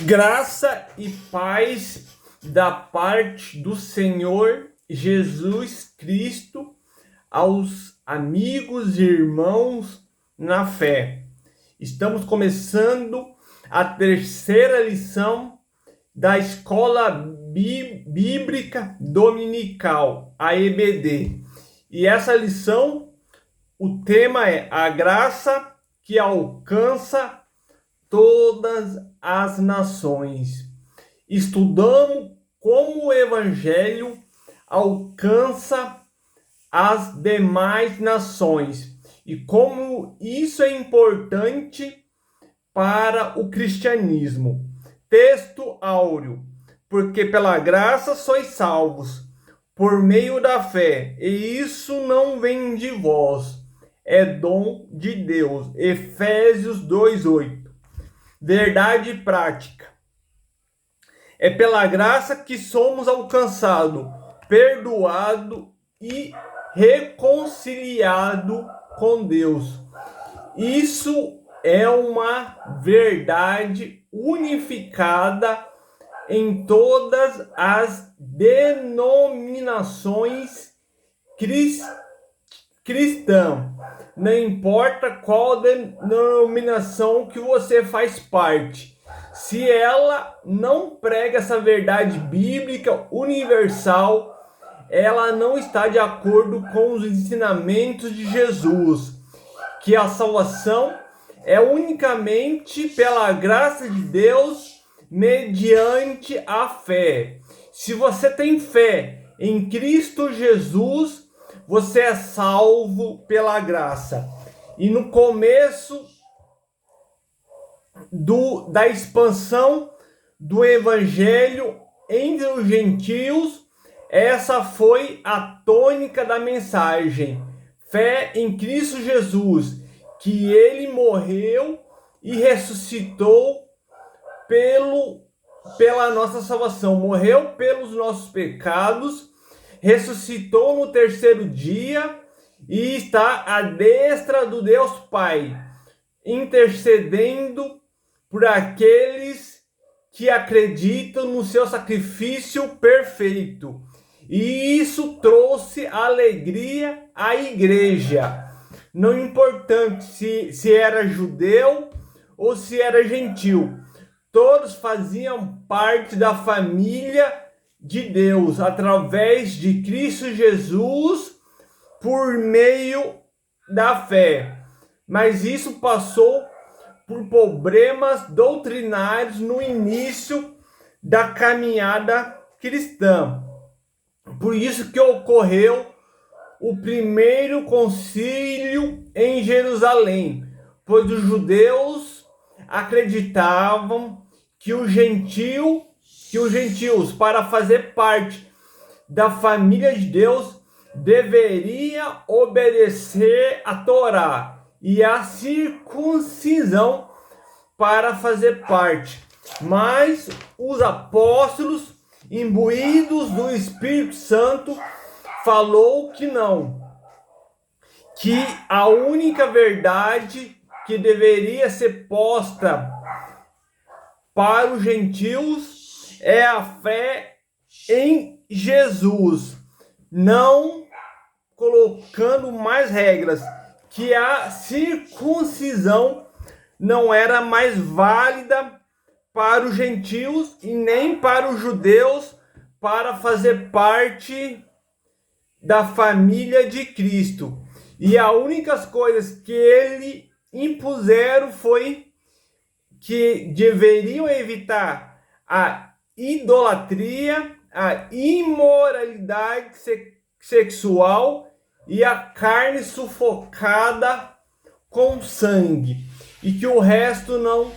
Graça e paz da parte do Senhor Jesus Cristo aos amigos e irmãos na fé. Estamos começando a terceira lição da Escola Bíblica Dominical, a EBD. E essa lição, o tema é a graça que alcança todas as nações. Estudamos como o Evangelho alcança as demais nações e como isso é importante para o cristianismo. Texto áureo: porque pela graça sois salvos, por meio da fé, e isso não vem de vós, é dom de Deus. Efésios 2:8. Verdade prática: é pela graça que somos alcançados, perdoado e reconciliado com Deus. Isso é uma verdade unificada em todas as denominações cristãs. Não importa qual denominação que você faz parte. Se ela não prega essa verdade bíblica universal, ela não está de acordo com os ensinamentos de Jesus, que a salvação é unicamente pela graça de Deus, mediante a fé. Se você tem fé em Cristo Jesus, você é salvo pela graça. E no começo da expansão do evangelho entre os gentios, essa foi a tônica da mensagem: fé em Cristo Jesus, que ele morreu e ressuscitou pela nossa salvação, morreu pelos nossos pecados, ressuscitou no terceiro dia e está à destra do Deus Pai, intercedendo por aqueles que acreditam no seu sacrifício perfeito. E isso trouxe alegria à igreja. Não importante se era judeu ou se era gentil, todos faziam parte da família de Deus através de Cristo Jesus por meio da fé. Mas isso passou por problemas doutrinários no início da caminhada cristã. Por isso que ocorreu o primeiro concílio em Jerusalém, pois os judeus acreditavam que os gentios, para fazer parte da família de Deus, deveria obedecer a Torá e a circuncisão para fazer parte. Mas os apóstolos, imbuídos do Espírito Santo, falou que não, que a única verdade que deveria ser posta para os gentios é a fé em Jesus, não colocando mais regras, que a circuncisão não era mais válida para os gentios e nem para os judeus para fazer parte da família de Cristo. E a única coisa que ele impuseram foi que deveriam evitar a idolatria, a imoralidade sexual e a carne sufocada com sangue, e que o resto não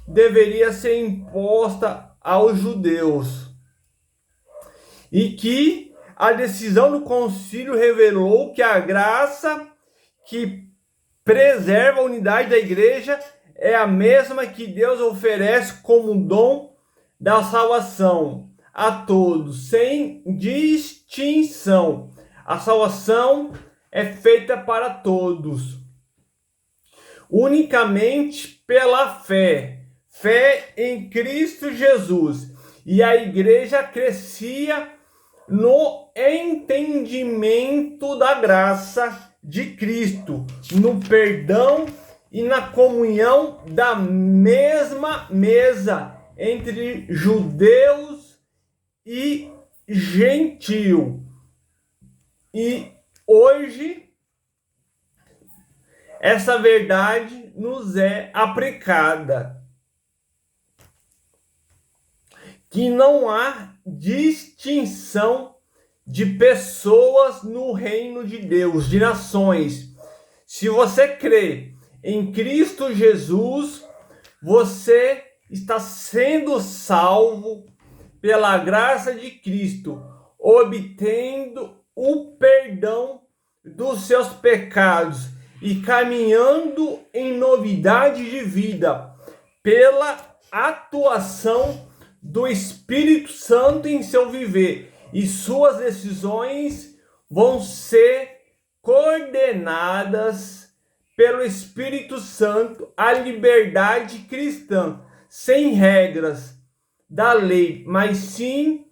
deveria ser imposta aos judeus. E que a decisão do concílio revelou que a graça que preserva a unidade da igreja é a mesma que Deus oferece como dom da salvação a todos, sem distinção. A salvação é feita para todos, unicamente pela fé. fé em Cristo Jesus. E a igreja crescia no entendimento da graça de Cristo, no perdão e na comunhão da mesma mesa entre judeus e gentio. E hoje essa verdade nos é aplicada, que não há distinção de pessoas no reino de Deus, de nações. Se você crê em Cristo Jesus, você está sendo salvo pela graça de Cristo, obtendo o perdão dos seus pecados e caminhando em novidade de vida pela atuação do Espírito Santo em seu viver, e suas decisões vão ser coordenadas pelo Espírito Santo à liberdade cristã, sem regras da lei, mas sim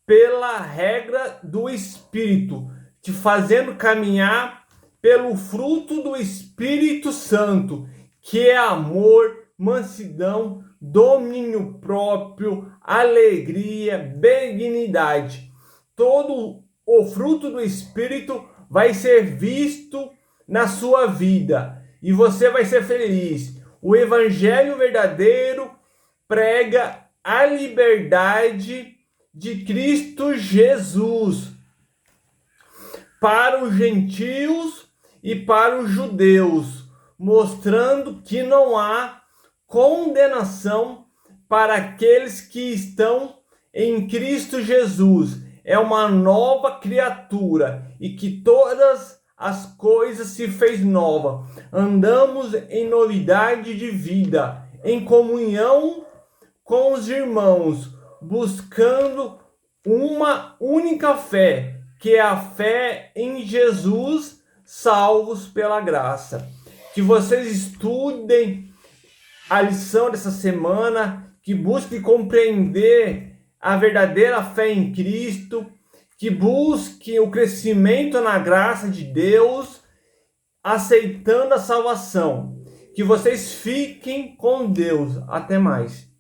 pela regra do Espírito, te fazendo caminhar pelo fruto do Espírito Santo, que é amor, mansidão, domínio próprio, alegria, benignidade. Todo o fruto do Espírito vai ser visto na sua vida e você vai ser feliz. O Evangelho verdadeiro prega a liberdade de Cristo Jesus para os gentios e para os judeus, mostrando que não há condenação para aqueles que estão em Cristo Jesus. É uma nova criatura e que todas as coisas se fez nova. Andamos em novidade de vida, em comunhão com os irmãos, buscando uma única fé, que é a fé em Jesus, salvos pela graça. Que vocês estudem a lição dessa semana, que busquem compreender a verdadeira fé em Cristo, que busquem o crescimento na graça de Deus, aceitando a salvação. Que vocês fiquem com Deus. Até mais.